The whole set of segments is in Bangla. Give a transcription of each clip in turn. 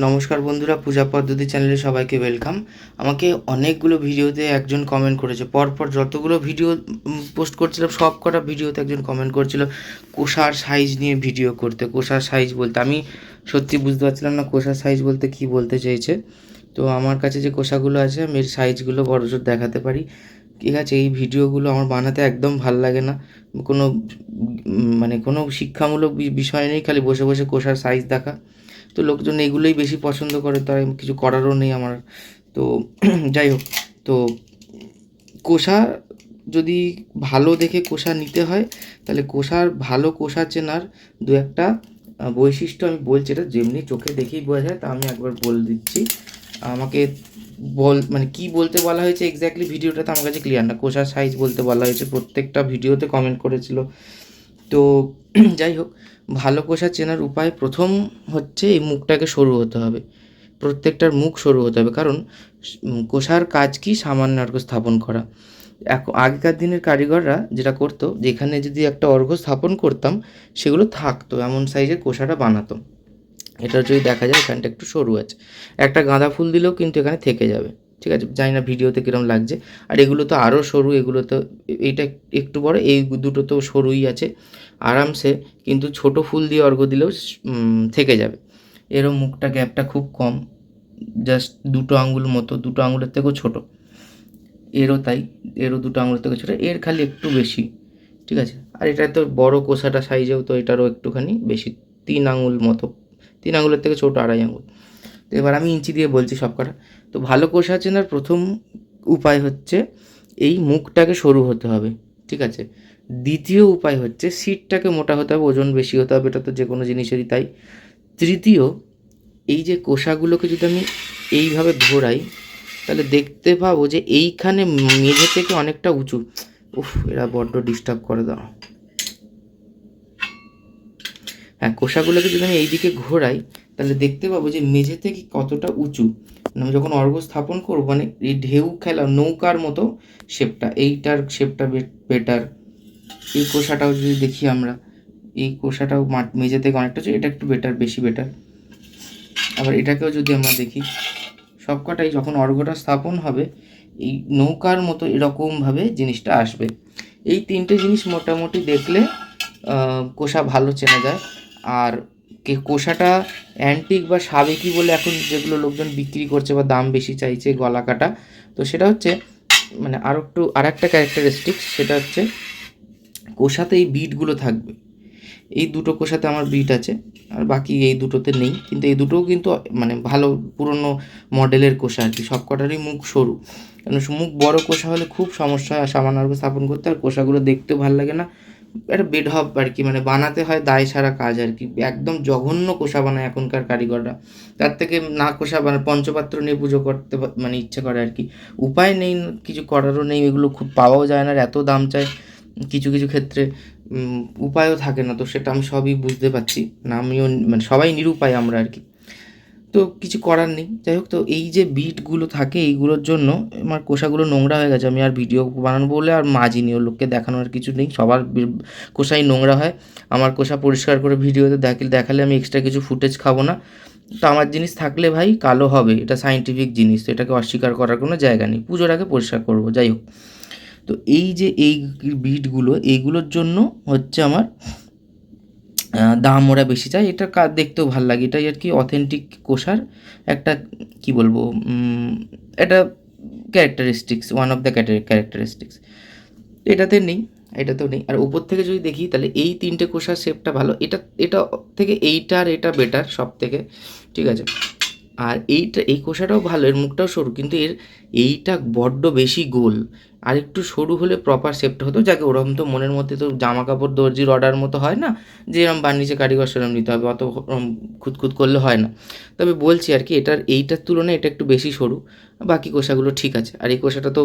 নমস্কার বন্ধুরা, পূজা পদ্ধতি চ্যানেলে সবাইকে ওয়েলকাম। আমাকে অনেকগুলো ভিডিওতে একজন কমেন্ট করেছে, পরপর যতগুলো ভিডিও পোস্ট করছিলাম সব কটা ভিডিওতে একজন কমেন্ট করছিল কোষার সাইজ নিয়ে ভিডিও করতে। কোষার সাইজ বলতে আমি সত্যি বুঝতে পারছিলাম না কোষার সাইজ বলতে কি বলতে চেয়েছে। তো আমার কাছে যে কোষাগুলো আছে আমি এর সাইজগুলো বড়জোর দেখাতে পারি, ঠিক আছে। এই ভিডিওগুলো আমার বানাতে একদম ভাল লাগে না, কোনো কোনো শিক্ষামূলক বিষয় নেই, খালি বসে বসে কোষার সাইজ দেখা। তো লোকজন এগুলোই বেশি পছন্দ করে, তাই কিছু করারও নেই আমার। তো যাই হোক, তো কোষা যদি ভালো দেখে কোষা নিতে হয়, তাহলে কোষার ভালো কোষা চেনার দু একটা বৈশিষ্ট্য আমি বলছি, এটা যেমনি চোখে দেখেই বোঝা যায়, তা আমি একবার বলে দিচ্ছি। আমাকে কী বলতে বলা হয়েছে এক্স্যাক্টলি ভিডিওটাতে আমার কাছে ক্লিয়ার না। কোষার সাইজ বলতে বলা হয়েছে, প্রত্যেকটা ভিডিওতে কমেন্ট করেছিল। তো যাই হোক, ভালো কোষা চেনার উপায় প্রথম হচ্ছে এই মুখটাকে সরু হতে হবে, প্রত্যেকটার মুখ সরু হতে হবে। কারণ কোষার কাজ কি, সামান্য অর্ঘ স্থাপন করা। আগেকার দিনের কারিগররা যেটা করতো, যেখানে যদি একটা অর্ঘ স্থাপন করতাম সেগুলো থাকতো, এমন সাইজের কোষাটা বানাতো। এটা যদি দেখা যায় এখানটা একটু সরু আছে, একটা গাঁদা ফুল দিলেও কিন্তু এখানে থেকে যাবে, ঠিক আছে। জানি না ভিডিওতে কীরকম লাগছে। আর এগুলো তো আরও সরু, এগুলো তো এইটা একটু বড়, এই দুটো তো সরুই আছে আরামসে, কিন্তু ছোট ফুল দিয়ে অর্ঘ্য দিলেও থেকে যাবে। এরও মুখটা গ্যাপটা খুব কম, জাস্ট দুটো আঙুল মতো, দুটো আঙুলের থেকেও ছোট। এরও তাই, এরও দুটো আঙুলের থেকে ছোটো, এর খালি একটু বেশি, ঠিক আছে। আর এটা তো বড় কোষাটা সাইজেও তো এটারও একটুখানি বেশি, 3 আঙুল মতো, 3 আঙুলের থেকে ছোটো 2.5 আঙুল। তো এবার আমি ইঞ্চি দিয়ে বলছি সব কটা। তো ভালো কোষা চেনার প্রথম উপায় হচ্ছে এই মুখটাকে সরু হতে হবে, ঠিক আছে। দ্বিতীয় উপায় হচ্ছে সিটটাকে মোটা হতে হবে, ওজন বেশি হতে হবে, এটা তো যে কোনো জিনিসেরই তাই। তৃতীয়, এই যে কোষাগুলোকে যদি আমি এইভাবে ঘোরাই, তাহলে দেখতে পাবো যে এইখানে মেঝে থেকে অনেকটা উঁচু। এরা বড্ড ডিস্টার্ব করে দাও। হ্যাঁ, কোষাগুলোকে যদি আমি এইদিকে ঘোরাই, তাহলে দেখতে পাবো যে মেঝে থেকে কতটা উঁচু। আমি যখন অর্ঘ স্থাপন করবো, এই ঢেউ খেলা নৌকার মতো শেপটা, এইটার শেপটা বেটার। এই কোষাটাও যদি দেখি আমরা, এই কোষাটাও মেঝে থেকে অনেকটা উঁচু, এটা একটু বেটার, বেশি বেটার। আবার এটাকেও যদি আমরা দেখি, সবকটাই যখন অর্ঘ্যটা স্থাপন হবে এই নৌকার মতো এরকমভাবে জিনিসটা আসবে। এই 3টে জিনিস মোটামুটি দেখলে কোষা ভালো চেনা যায়। আর কোষাটা অ্যান্টিক বা সাবেকি বলে এখন যেগুলো লোকজন বিক্রি করছে বা দাম বেশি চাইছে গলা কাটা, তো সেটা হচ্ছে আর একটা ক্যারেক্টারিস্টিক্স, সেটা হচ্ছে কোষাতে এই বিটগুলো থাকবে। এই দুটো কোষাতে আমার বিট আছে, আর বাকি এই দুটোতে নেই, কিন্তু এই দুটোও কিন্তু ভালো পুরনো মডেলের কোষা আর কি। সব কটারই মুখ সরু, কারণ মুখ বড় কোষা হলে খুব সমস্যা হয় সামান্য স্থাপন করতে, আর কোষাগুলো দেখতেও ভালো লাগে না, একটা বেঢপ আর কি, বানাতে হয় দায় সারা কাজ আর কি। একদম জঘন্য কোষা বানায় এখনকার কারিগররা, তার থেকে না কোষা পঞ্চপাত্র নিয়ে পুজো করতে ইচ্ছে করে আর কি। উপায় নেই, কিছু করারও নেই, এগুলো খুব পাওয়াও যায় না, আর এত দাম চায় কিছু কিছু ক্ষেত্রে, উপায়ও থাকে না। তো সেটা আমি সবই বুঝতে পারছি না, আমিও সবাই নিরুপায় আমরা আর কি, তো কিছু করার নেই। যাই হোক, তো এই যে বিটগুলো থাকে এইগুলোর জন্য আমার কোষাগুলো নোংরা হয়ে গেছে। আমি আর ভিডিও বানানো বলে আর মাজিনি, ওর লোককে দেখানোর কিছু নেই, সবার কোষাই নোংরা হয়। আমার কোষা পরিষ্কার করে ভিডিওতে দেখালে আমি এক্সট্রা কিছু ফুটেজ খাবো না। তো আমার জিনিস থাকলে ভাই কালো হবে, এটা সায়েন্টিফিক জিনিস, তো এটাকে অস্বীকার করার কোনো জায়গা নেই। পুজোর আগে পরিষ্কার করবো। যাই হোক, তো এই যে এই বিটগুলো, এইগুলোর জন্য হচ্ছে আমার দাম ওরা বেশি চায়। এটা দেখতেও ভাল লাগে, এটাই আর কি অথেন্টিক কোষার একটা কি বলবো, এটা characteristics, one of the characteristics. এটাতেও নেই। আর উপর থেকে যদি দেখি, তাহলে এই 3টে কোষার শেপটা ভালো, এটা থেকে এইটা আর এটা বেটার সব থেকে, ঠিক আছে। আর এই কোষাটাও ভালো, এর মুখটাও সরু, কিন্তু এইটা বড্ড বেশি গোল। আর একটু সরু হলে প্রপার শেপটা হতো। যাকে ওরকম তো মনের মধ্যে তো জামা কাপড় দর্জির অর্ডার মতো হয় না, যে এরকম বানিয়েছে কারিগর সেরকম নিতে হবে, অত খুঁতখুত করলে হয় না। তবে বলছি আর কি, এইটার তুলনায় এটা একটু বেশি সরু, বাকি কোষাগুলো ঠিক আছে। আর এই কোষাটা তো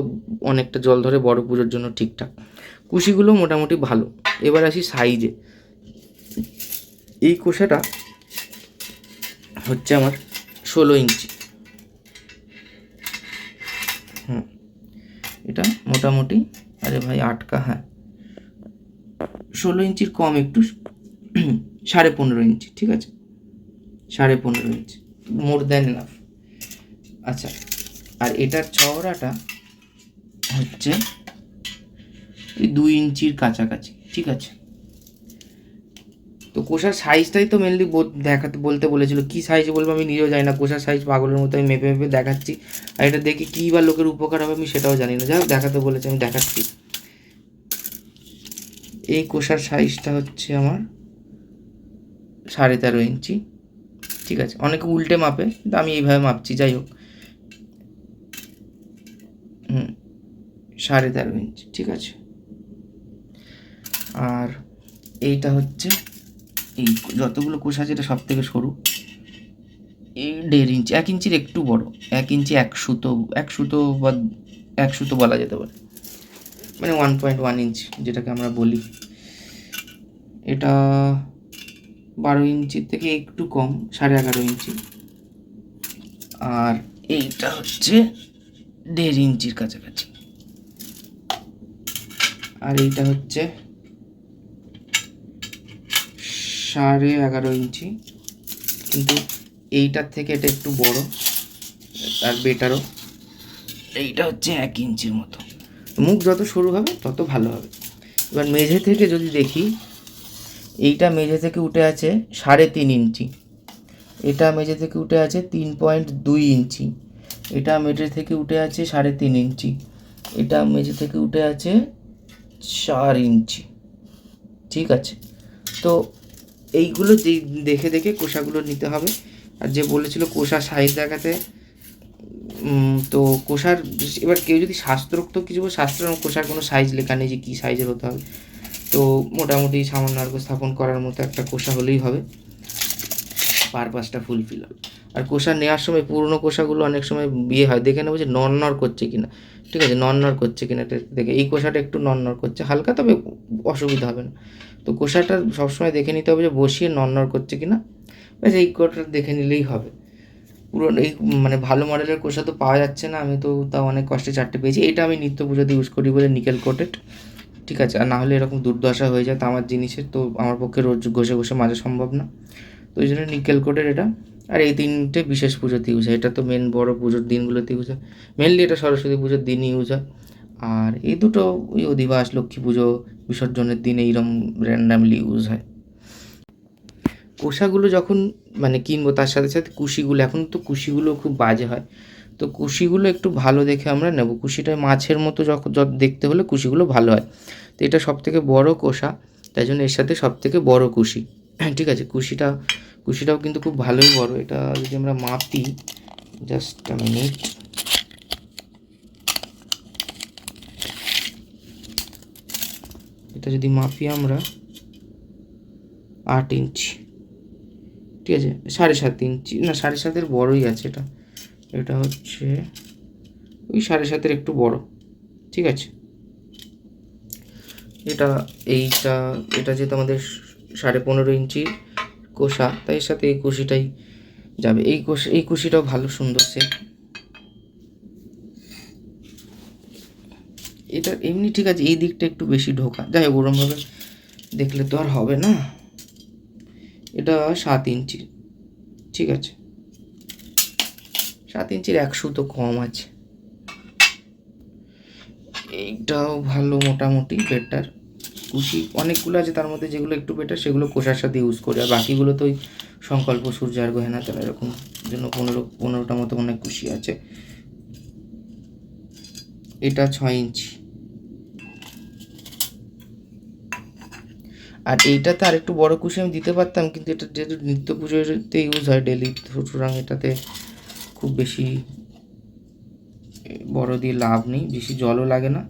অনেকটা জল ধরে, বড় পুজোর জন্য ঠিকঠাক। কুশিগুলো মোটামুটি ভালো। এবার আসি সাইজে। এই কোষাটা হচ্ছে আমার 16 ইঞ্চি। এটা মোটামুটি, আরে ভাই আটকা, হ্যাঁ 16 ইঞ্চির কম একটু, 15.5 ইঞ্চি, ঠিক আছে, 15.5 ইঞ্চি। More than enough. আচ্ছা, আর এটার চওড়াটা হচ্ছে ওই 2 ইঞ্চির কাছাকাছি, ঠিক আছে। তো কোষার সাইজটাই তো মেনলি দেখাতে বলতে বলেছিল, কী সাইজ বলবো আমি নিজেও জানি না, কোষার সাইজ পাগলের মতো আমি মেপে মেপে দেখাচ্ছি, আর এটা দেখে কী বা লোকের উপকার হবে আমি সেটাও জানি না, যাই হোক দেখাতে বলেছে আমি দেখাচ্ছি। এই কোষার সাইজটা হচ্ছে আমার 13.5 ইঞ্চি, ঠিক আছে। অনেকে উল্টে মাপে, কিন্তু আমি এইভাবে মাপছি, যাই হোক। 13.5 ইঞ্চি, ঠিক আছে। আর এইটা হচ্ছে এই যতগুলো কোষ আছে এটা সব থেকে সরু, এই 1.5 ইঞ্চি, 1 ইঞ্চির একটু বড়, 1 ইঞ্চি 1 সুতো বা 1 সুতো বলা যেতে পারে, মানে 1.1 ইঞ্চ যেটাকে আমরা বলি। এটা 12 ইঞ্চির থেকে একটু কম, 11.5 ইঞ্চি। আর এইটা হচ্ছে 1.5 ইঞ্চির কাছাকাছি। আর এইটা হচ্ছে 11.5 ইঞ্চি, কিন্তু এইটার থেকে এটা একটু বড় আর বেটারও। এইটা হচ্ছে 1 ইঞ্চির মতো। মুখ যত সরু হবে তত ভালো হবে। এবার মেঝে থেকে যদি দেখি, এইটা মেঝে থেকে উঠে আছে 3.5 ইঞ্চি, এটা মেঝে থেকে উঠে আছে 3.2 ইঞ্চি, এটা মেঝে থেকে উঠে আছে 3.5 ইঞ্চি, এটা মেঝে থেকে উঠে আছে 4 ইঞ্চি, ঠিক আছে। তো এইগুলো দেখে দেখে কোষাগুলো নিতে হবে। আর যে বলেছিল কোষার সাইজ দেখাতে, তো কোষার এবার কেউ যদি শাস্ত্রোক্ত কিছু, শাস্ত্র কোষার কোনো সাইজ লেখা নেই যে কী সাইজের হতে হবে, তো মোটামুটি সামান্য অর্ঘ্য স্থাপন করার মতো একটা কোষা হলেই হবে, পারপাসটা ফুলফিল হবে। আর কোষা নেওয়ার সময় পুরনো কোষাগুলো অনেক সময় বিয়ে হয়, দেখে নেবো যে নড়নড় করছে কিনা, ঠিক আছে, নড়নড় করছে কিনা দেখে। এই কোষাটা একটু নড়নড় করছে হালকা, তবে অসুবিধা হবে না। তো কোষাটা সবসময় দেখে নিতে হবে যে বসিয়ে নড়নড় করছে কিনা, ব্যাস এই কোষাটা দেখে নিলেই হবে। পুরনো এই মানে ভালো মডেলের কোষা তো পাওয়া যাচ্ছে না, আমি তো তাও অনেক কষ্টে 4টে পেয়েছি। এটা আমি নিত্য পুজোতে ইউজ করি বলে নিকেল কোটেড, ঠিক আছে। আর না হলে এরকম দুর্দশা হয়ে যায় তামার জিনিসের, তো আমার পক্ষে রোজ ঘষে ঘষে মাজা সম্ভব না, তো ওই জন্য নিকেল কোটের এটা। আর এই 3টে বিশেষ পুজোতে ইউজ হয়, এটা তো মেন বড় পুজোর দিনগুলোতে ইউজ হয়, মেনলি এটা সরস্বতী পুজোর দিনই ইউজ হয়। আর এই দুটো ওই অধিবাস, লক্ষ্মী পুজো, বিসর্জনের দিন এইরকম র্যান্ডামলি ইউজ হয়। কোষাগুলো যখন মানে কিনবো তার সাথে সাথে কুশিগুলো, এখন তো কুশিগুলো খুব বাজে হয়, তো কুশিগুলো একটু ভালো দেখে আমরা নেব। কুশিটা মাছের মতো যখন দেখতে হলে কুশিগুলো ভালো হয়। তো এটা সবথেকে বড় কোষা, তাই জন্য এর সাথে সবথেকে বড় কুশি, ঠিক আছে। কুশিটাও কিন্তু খুব ভালোই বড়। এটা যদি আমরা মাপি, জাস্ট আ মিনিট, এটা যদি মাপি আমরা 8 ইঞ্চি, ঠিক আছে, 7.5 ইঞ্চি, না 7.5-এর বড়ই আছে এটা, এটা হচ্ছে ওই 7.5-এর একটু বড়, ঠিক আছে। এটা যেহেতু আমাদের 15.5 ইঞ্চি কোষা, তাই এর সাথে এই কুশিটাই যাবে। এই কুশিটাও ভালো সুন্দর সেট। এটা এমনি ঠিক আছে, এই দিকটা একটু বেশি ঢোকা, যাই হোক ওরমভাবে দেখলে তো আর হবে না। এটা 7 ইঞ্চি, ঠিক আছে, 7 ইঞ্চির 1 সুতো কম আছে। এইটাও ভালো, মোটামুটি বেটার। কুশি অনেকগুলো আছে, তার মধ্যে যেগুলো একটু বেটার সেগুলো কোষার সাথে ইউজ করি, আর বাকিগুলো তো ওই সংকল্প, সূর্যার গহেনা তারা এরকম জন্য 15টা মতো অনেক কুশি আছে। এটা 6 ইঞ্চি। আর এইটাতে আর একটু বড় কুশি আমি দিতে পারতাম, কিন্তু এটা যেহেতু নিত্য পুজোতে ইউজ হয় ডেলি, সুতরাং এটাতে খুব বেশি বড় দিয়ে লাভ নেই, বেশি জলও লাগে না।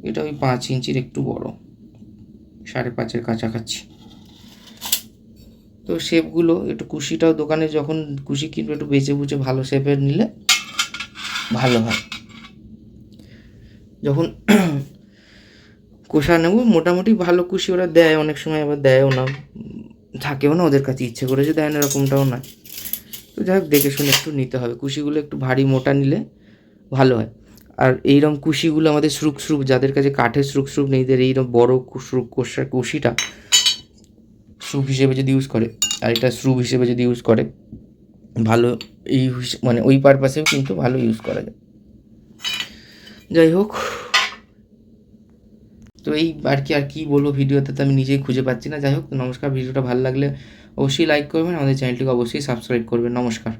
এটা ওই 5 ইঞ্চির একটু বড়, 5.5-এর কাছাকাছি। তো শেপগুলো একটু, কুশিটাও দোকানে যখন কুশি কিনবে একটু বেছে বুঝে ভালো শেপের নিলে ভালো হয়। যখন কোষা নেবো মোটামুটি ভালো কুশি ওরা দেয়, অনেক সময় আবার দেয়ও না, থাকেও না ওদের কাছে, ইচ্ছে করে যে দেয় না এরকমটাও নয়। তো যাই হোক দেখে শুনে একটু নিতে হবে, কুশিগুলো একটু ভারী মোটা নিলে ভালো হয়। আর এইরকম কুশিগুলো আমাদের শ্রুক যাদের কাছে কাঠের শ্রুক নেই, এদের এইরকম বড় কুশিটা শ্রুপ হিসেবে যদি ইউজ করে, আর এটা শ্রুপ হিসেবে যদি ইউজ করে, ভালো মানে ওই পারপাসেও কিন্তু ভালো ইউজ করা যায়। যাই হোক, তো এই আর কি, আর কী বলবো, ভিডিওতে তো আমি নিজেই খুঁজে পাচ্ছি না। যাই হোক, নমস্কার। ভিডিওটা ভালো লাগলে অবশ্যই লাইক করবেন, আমাদের চ্যানেলটিকে অবশ্যই সাবস্ক্রাইব করবেন। নমস্কার।